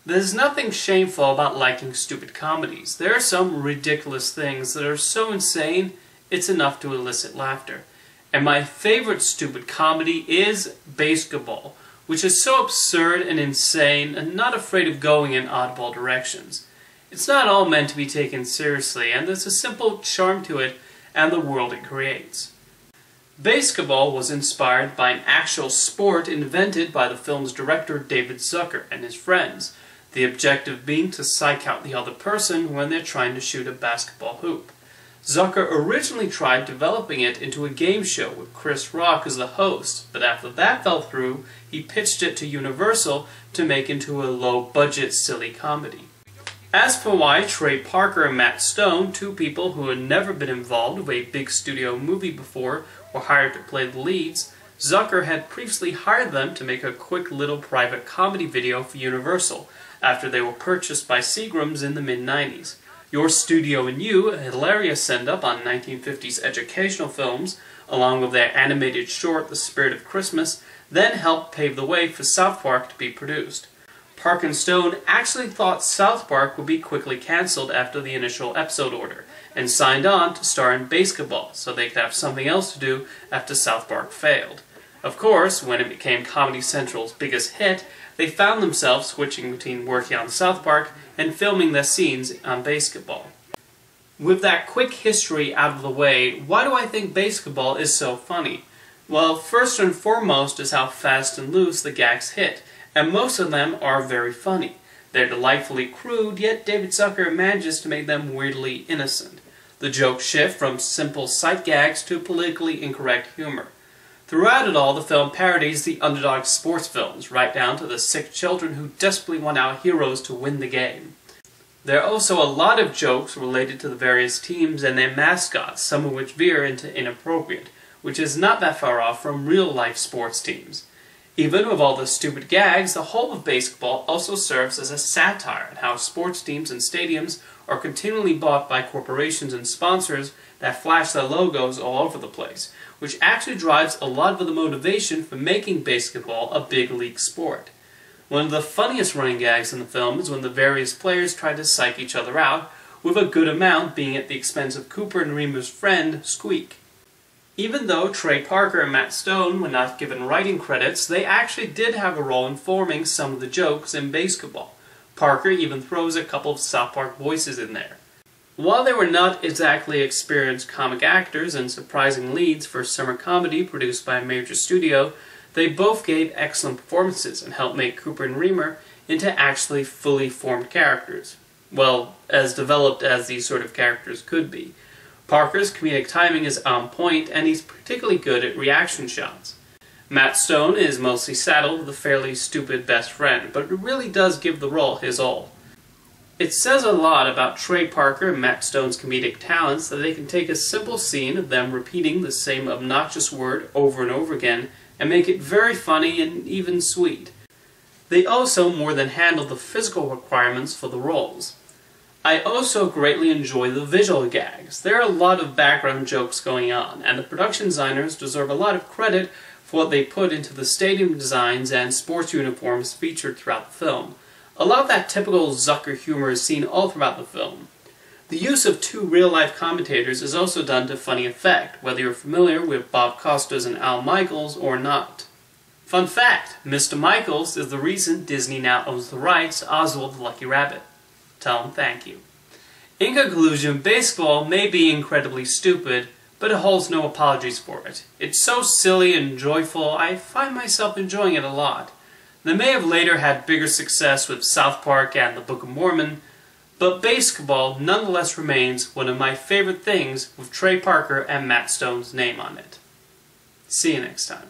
There's nothing shameful about liking stupid comedies. There are some ridiculous things that are so insane, it's enough to elicit laughter. And my favorite stupid comedy is BASEketball, which is so absurd and insane and not afraid of going in oddball directions. It's not all meant to be taken seriously, and there's a simple charm to it and the world it creates. BASEketball was inspired by an actual sport invented by the film's director David Zucker and his friends, the objective being to psych out the other person when they're trying to shoot a basketball hoop. Zucker originally tried developing it into a game show with Chris Rock as the host, but after that fell through, he pitched it to Universal to make into a low-budget, silly comedy. As for why Trey Parker and Matt Stone, two people who had never been involved with a big studio movie before, were hired to play the leads, Zucker had previously hired them to make a quick little private comedy video for Universal, after they were purchased by Seagram's in the mid-90s. Your Studio and You, a hilarious send-up on 1950s educational films, along with their animated short The Spirit of Christmas, then helped pave the way for South Park to be produced. Park and Stone actually thought South Park would be quickly cancelled after the initial episode order, and signed on to star in BASEketball so they could have something else to do after South Park failed. Of course, when it became Comedy Central's biggest hit, they found themselves switching between working on South Park and filming their scenes on BASEketball. With that quick history out of the way, why do I think BASEketball is so funny? Well, first and foremost is how fast and loose the gags hit, and most of them are very funny. They're delightfully crude, yet David Zucker manages to make them weirdly innocent. The jokes shift from simple sight gags to politically incorrect humor. Throughout it all, the film parodies the underdog sports films, right down to the sick children who desperately want our heroes to win the game. There are also a lot of jokes related to the various teams and their mascots, some of which veer into inappropriate, which is not that far off from real-life sports teams. Even with all the stupid gags, the whole of BASEketball also serves as a satire on how sports teams and stadiums are continually bought by corporations and sponsors that flash their logos all over the place, which actually drives a lot of the motivation for making BASEketball a big league sport. One of the funniest running gags in the film is when the various players try to psych each other out, with a good amount being at the expense of Cooper and Reamer's friend, Squeak. Even though Trey Parker and Matt Stone were not given writing credits, they actually did have a role in forming some of the jokes in BASEketball. Parker even throws a couple of South Park voices in there. While they were not exactly experienced comic actors and surprising leads for a summer comedy produced by a major studio, they both gave excellent performances and helped make Cooper and Reamer into actually fully formed characters. Well, as developed as these sort of characters could be. Parker's comedic timing is on point, and he's particularly good at reaction shots. Matt Stone is mostly saddled with a fairly stupid best friend, but it really does give the role his all. It says a lot about Trey Parker and Matt Stone's comedic talents that they can take a simple scene of them repeating the same obnoxious word over and over again and make it very funny and even sweet. They also more than handle the physical requirements for the roles. I also greatly enjoy the visual gags. There are a lot of background jokes going on, and the production designers deserve a lot of credit for what they put into the stadium designs and sports uniforms featured throughout the film. A lot of that typical Zucker humor is seen all throughout the film. The use of two real-life commentators is also done to funny effect, whether you're familiar with Bob Costas and Al Michaels or not. Fun fact, Mr. Michaels is the reason Disney now owns the rights to Oswald the Lucky Rabbit. Tell him thank you. In conclusion, BASEketball may be incredibly stupid, but it holds no apologies for it. It's so silly and joyful, I find myself enjoying it a lot. They may have later had bigger success with South Park and the Book of Mormon, but BASEketball nonetheless remains one of my favorite things with Trey Parker and Matt Stone's name on it. See you next time.